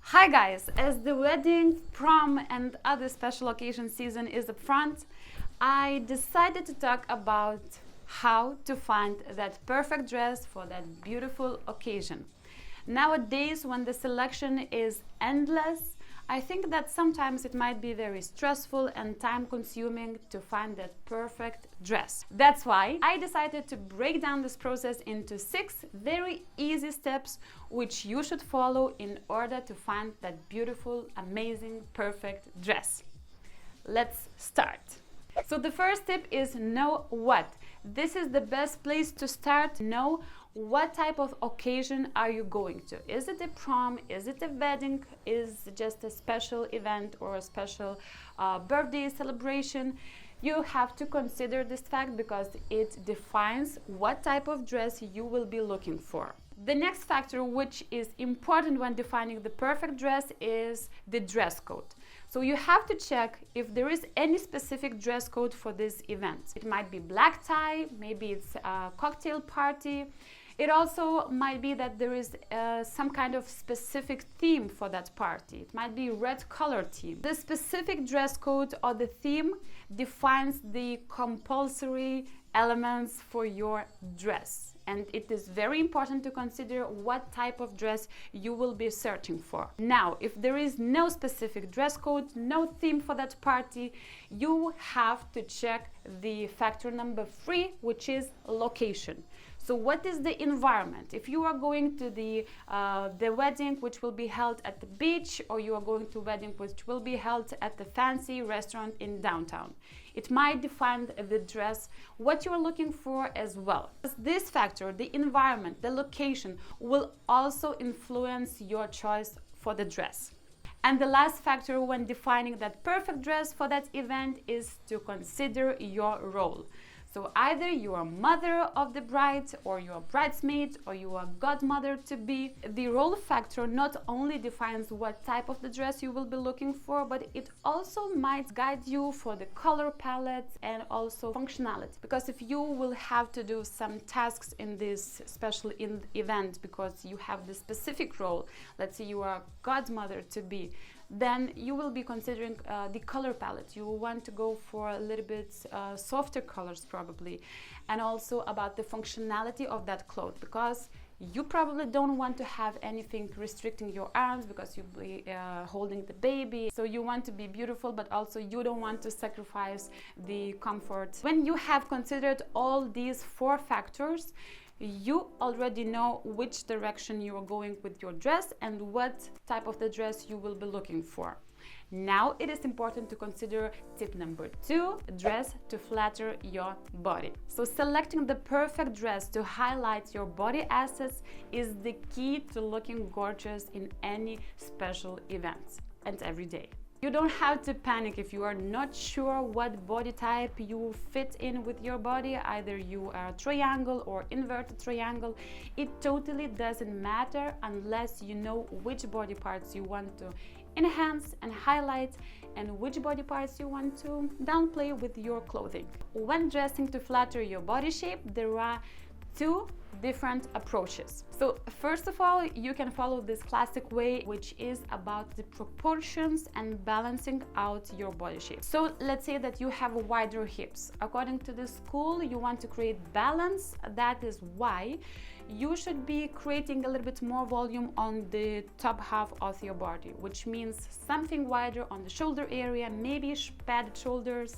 Hi guys, as the wedding, prom and other special occasion season is up front, I decided to talk about how to find that perfect dress for that beautiful occasion. Nowadays, when the selection is endless, I think that sometimes it might be very stressful and time-consuming to find that perfect dress. That's why I decided to break down this process into 6 very easy steps which you should follow in order to find that beautiful, amazing, perfect dress. Let's start. So the first tip is know what. This is the best place to start. Know what type of occasion are you going to. Is it a prom? Is it a wedding? Is it just a special event or a special birthday celebration? You have to consider this fact because it defines what type of dress you will be looking for. The next factor which is important when defining the perfect dress is the dress code. So you have to check if there is any specific dress code for this event. It might be black tie, maybe it's a cocktail party. It also might be that there is some kind of specific theme for that party. It might be red color theme. The specific dress code or the theme defines the compulsory elements for your dress. And it is very important to consider what type of dress you will be searching for. Now, if there is no specific dress code, no theme for that party, you have to check the factor number 3, which is location. So what is the environment? If you are going to the wedding which will be held at the beach, or you are going to a wedding which will be held at the fancy restaurant in downtown, it might define the dress, what you are looking for as well. This factor, the environment, the location, will also influence your choice for the dress. And the last factor when defining that perfect dress for that event is to consider your role. So either you are mother of the bride, or you are bridesmaid, or you are godmother to be. The role factor not only defines what type of the dress you will be looking for, but it also might guide you for the color palette and also functionality. Because if you will have to do some tasks in this special event because you have the specific role, let's say you are godmother to be, then you will be considering the color palette. You will want to go for a little bit softer colors probably, and also about the functionality of that cloth, because you probably don't want to have anything restricting your arms because you'll be holding the baby. So you want to be beautiful, but also you don't want to sacrifice the comfort. When you have considered all these 4 factors, you already know which direction you are going with your dress and what type of the dress you will be looking for. Now it is important to consider tip number 2, dress to flatter your body. So selecting the perfect dress to highlight your body assets is the key to looking gorgeous in any special events and every day. You don't have to panic if you are not sure what body type you fit in with your body. Either you are a triangle or inverted triangle. It totally doesn't matter unless you know which body parts you want to enhance and highlight and which body parts you want to downplay with your clothing. When dressing to flatter your body shape, there are 2 different approaches. So first of all, you can follow this classic way, which is about the proportions and balancing out your body shape. So let's say that you have wider hips. According to the school, you want to create balance. That is why you should be creating a little bit more volume on the top half of your body, which means something wider on the shoulder area, maybe padded shoulders.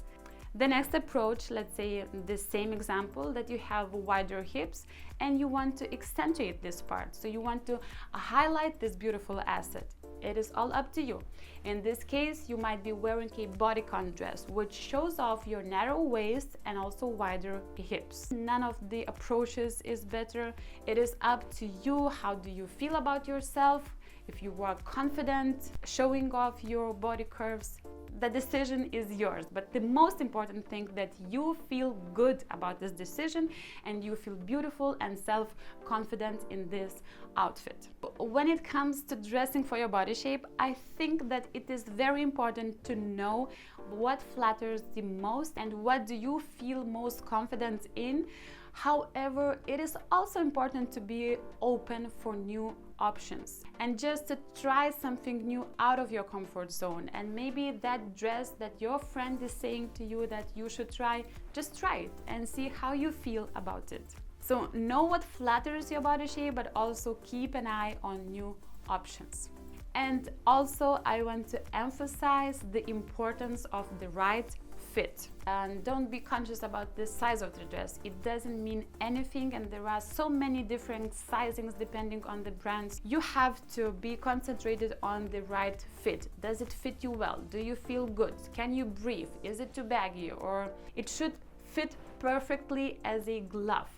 The next approach, let's say the same example, that you have wider hips and you want to accentuate this part. So you want to highlight this beautiful asset. It is all up to you. In this case, you might be wearing a bodycon dress, which shows off your narrow waist and also wider hips. None of the approaches is better. It is up to you. How do you feel about yourself? If you are confident, showing off your body curves, the decision is yours. But the most important thing, that you feel good about this decision and you feel beautiful and self-confident in this outfit. When it comes to dressing for your body shape, I think that it is very important to know what flatters the most and what do you feel most confident in. However, it is also important to be open for new options and just to try something new out of your comfort zone. And maybe that dress that your friend is saying to you that you should try, just try it and see how you feel about it. So know what flatters your body shape, but also keep an eye on new options. And also I want to emphasize the importance of the right fit. And don't be conscious about the size of the dress. It doesn't mean anything, and there are so many different sizings depending on the brands. You have to be concentrated on the right fit. Does it fit you well? Do you feel good? Can you breathe? Is it too baggy? Or it should fit perfectly as a glove.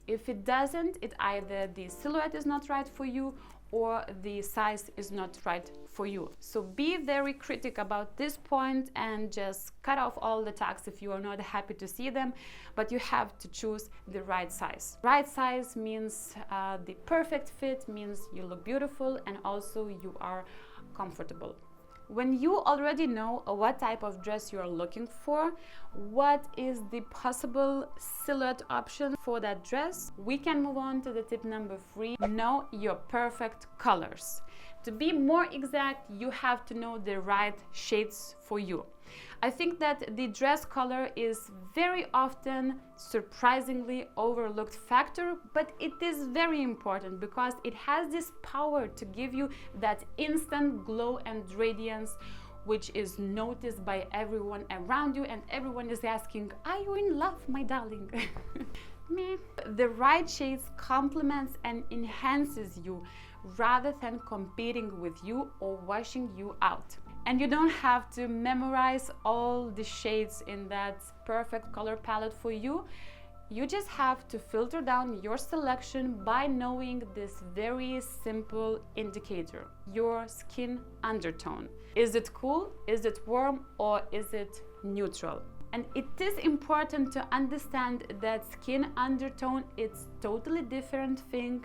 If it doesn't, it either the silhouette is not right for you or the size is not right for you. So be very critical about this point and just cut off all the tags if you are not happy to see them, but you have to choose the right size. Right size means the perfect fit, means you look beautiful and also you are comfortable. When you already know what type of dress you are looking for, what is the possible silhouette option for that dress, we can move on to the tip number 3. Know your perfect colors. To be more exact, you have to know the right shades for you. I think that the dress color is very often surprisingly overlooked factor, but it is very important because it has this power to give you that instant glow and radiance, which is noticed by everyone around you, and everyone is asking, "Are you in love, my darling?" Meh. The right shades complements and enhances you rather than competing with you or washing you out. And you don't have to memorize all the shades in that perfect color palette for you. You just have to filter down your selection by knowing this very simple indicator, your skin undertone. Is it cool? Is it warm? Or is it neutral? And it is important to understand that skin undertone is totally different thing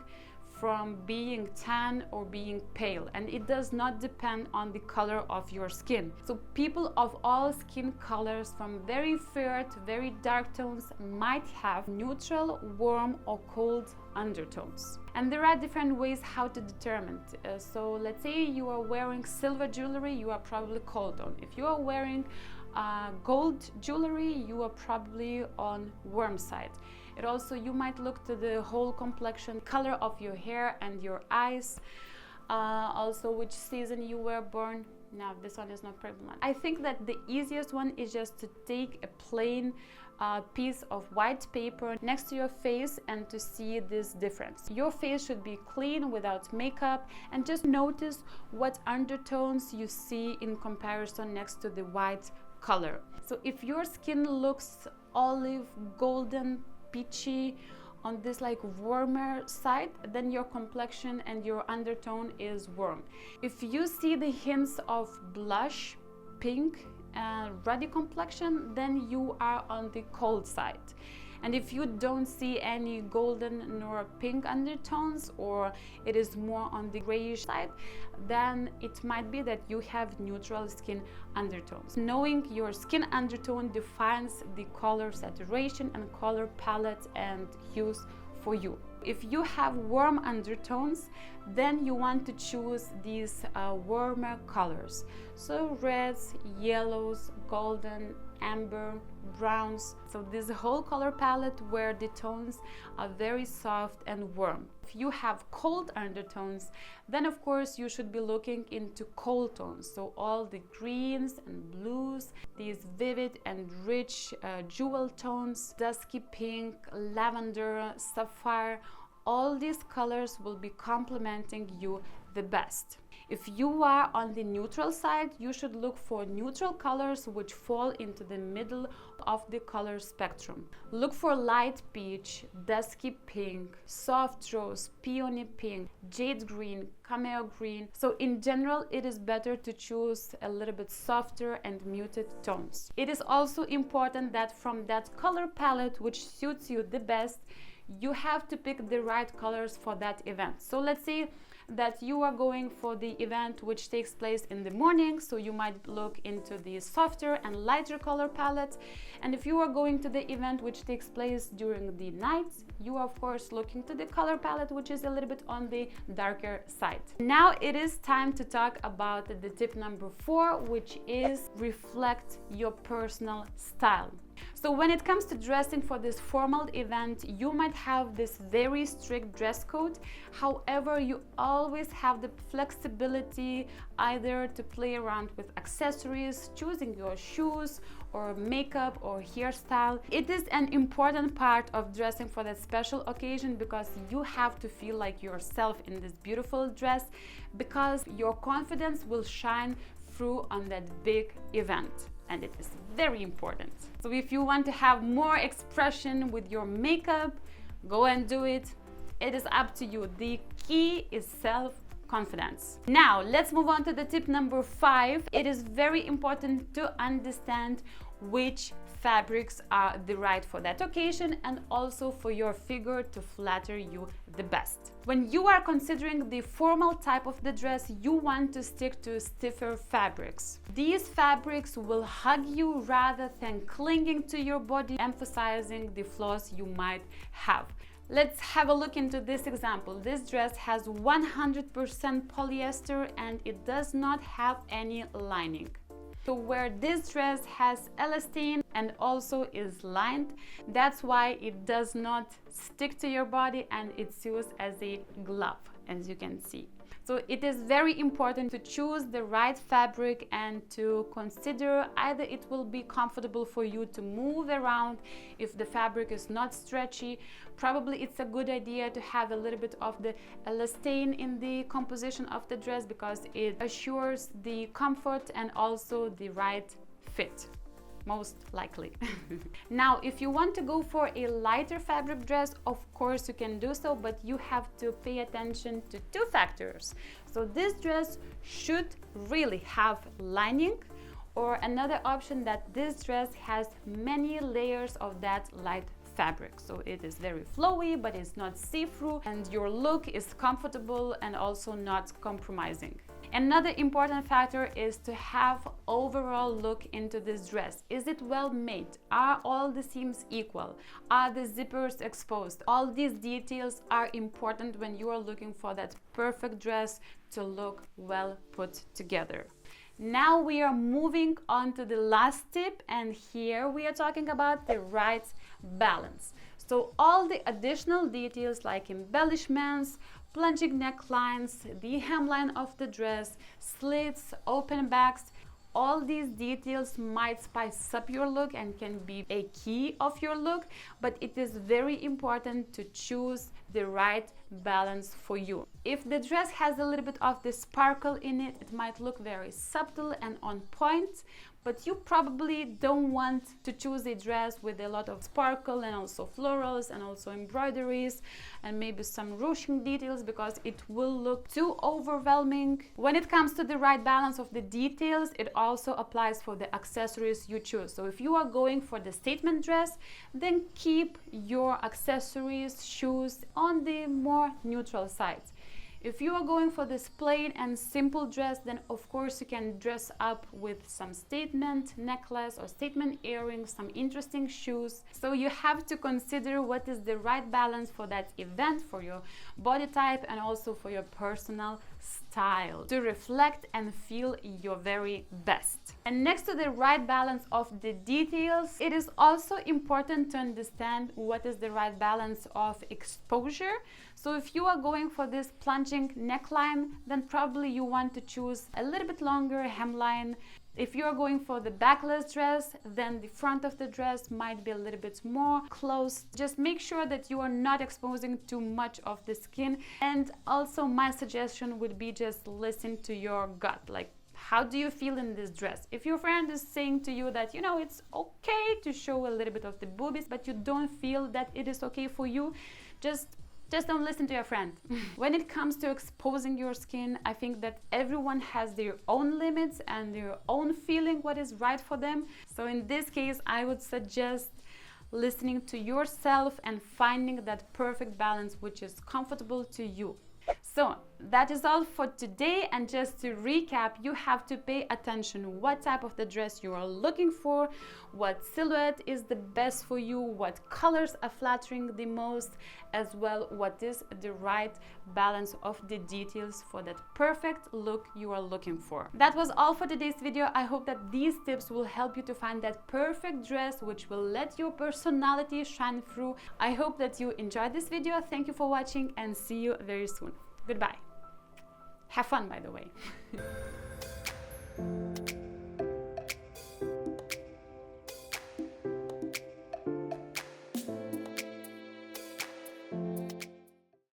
from being tan or being pale, and it does not depend on the color of your skin. So people of all skin colors, from very fair to very dark tones, might have neutral, warm or cold undertones. And there are different ways how to determine it. So let's say you are wearing silver jewelry, you are probably cold tone. If you are wearing gold jewelry, you are probably on warm side. It also, you might look to the whole complexion, color of your hair and your eyes. Also, which season you were born. Now, this one is not prevalent. I think that the easiest one is just to take a plain piece of white paper next to your face and to see this difference. Your face should be clean without makeup, and just notice what undertones you see in comparison next to the white color. So if your skin looks olive, golden, peachy on this like warmer side, then your complexion and your undertone is warm. If you see the hints of blush, pink and ruddy complexion, then you are on the cold side. And if you don't see any golden nor pink undertones, or it is more on the grayish side, then it might be that you have neutral skin undertones. Knowing your skin undertone defines the color saturation and color palette and hues for you. If you have warm undertones, then you want to choose these warmer colors. So reds, yellows, golden, amber, browns. So this whole color palette where the tones are very soft and warm. If you have cold undertones, then of course you should be looking into cold tones. So all the greens and blues, these vivid and rich jewel tones, dusky pink, lavender, sapphire, all these colors will be complementing you the best. If you are on the neutral side, you should look for neutral colors which fall into the middle of the color spectrum. Look for light peach, dusky pink, soft rose, peony pink, jade green, cameo green. So in general, it is better to choose a little bit softer and muted tones. It is also important that from that color palette which suits you the best, you have to pick the right colors for that event. So let's say that you are going for the event which takes place in the morning, so you might look into the softer and lighter color palette. And if you are going to the event which takes place during the night, you are of course looking to the color palette which is a little bit on the darker side. Now it is time to talk about the tip number 4, which is reflect your personal style. So when it comes to dressing for this formal event, you might have this very strict dress code. However, you always have the flexibility either to play around with accessories, choosing your shoes or makeup or hairstyle. It is an important part of dressing for that special occasion because you have to feel like yourself in this beautiful dress, because your confidence will shine through on that big event. And it is very important. So if you want to have more expression with your makeup, go and do it. It is up to you. The key is self-confidence. Now, let's move on to the tip number 5. It is very important to understand which fabrics are the right for that occasion and also for your figure to flatter you the best. When you are considering the formal type of the dress, you want to stick to stiffer fabrics. These fabrics will hug you rather than clinging to your body, emphasizing the flaws you might have. Let's have a look into this example. This dress has 100% polyester and it does not have any lining. So where this dress has elastane and also is lined, that's why it does not stick to your body and it's used as a glove, as you can see. So it is very important to choose the right fabric and to consider either it will be comfortable for you to move around. If the fabric is not stretchy, probably it's a good idea to have a little bit of the elastane in the composition of the dress because it assures the comfort and also the right fit. Most likely. Now, if you want to go for a lighter fabric dress, of course you can do so, but you have to pay attention to 2 factors. So this dress should really have lining, or another option that this dress has many layers of that light fabric. So it is very flowy, but it's not see-through, and your look is comfortable and also not compromising. Another important factor is to have overall look into this dress. Is it well made? Are all the seams equal? Are the zippers exposed? All these details are important when you are looking for that perfect dress to look well put together. Now we are moving on to the last tip, and here we are talking about the right balance. So all the additional details like embellishments, plunging necklines, the hemline of the dress, slits, open backs, all these details might spice up your look and can be a key of your look, but it is very important to choose the right balance for you. If the dress has a little bit of the sparkle in it, it might look very subtle and on point, but you probably don't want to choose a dress with a lot of sparkle and also florals and also embroideries and maybe some ruching details because it will look too overwhelming. When it comes to the right balance of the details, it also applies for the accessories you choose. So if you are going for the statement dress, then keep your accessories, shoes on the more neutral side. If you are going for this plain and simple dress, then of course you can dress up with some statement necklace or statement earrings, some interesting shoes. So you have to consider what is the right balance for that event, for your body type and also for your personal style to reflect and feel your very best. And next to the right balance of the details, it is also important to understand what is the right balance of exposure. So if you are going for this plunging neckline, then probably you want to choose a little bit longer hemline. If you're going for the backless dress, then the front of the dress might be a little bit more closed. Just make sure that you are not exposing too much of the skin. And also my suggestion would be just listen to your gut. Like, how do you feel in this dress? If your friend is saying to you that, you know, it's okay to show a little bit of the boobies, but you don't feel that it is okay for you, just don't listen to your friend. When it comes to exposing your skin, I think that everyone has their own limits and their own feeling what is right for them. So in this case, I would suggest listening to yourself and finding that perfect balance which is comfortable to you. So that is all for today, and just to recap, you have to pay attention what type of the dress you are looking for, what silhouette is the best for you, what colors are flattering the most, as well what is the right balance of the details for that perfect look you are looking for. That was all for today's video. I hope that these tips will help you to find that perfect dress which will let your personality shine through. I hope that you enjoyed this video. Thank you for watching, and see you very soon. Goodbye. Have fun, by the way.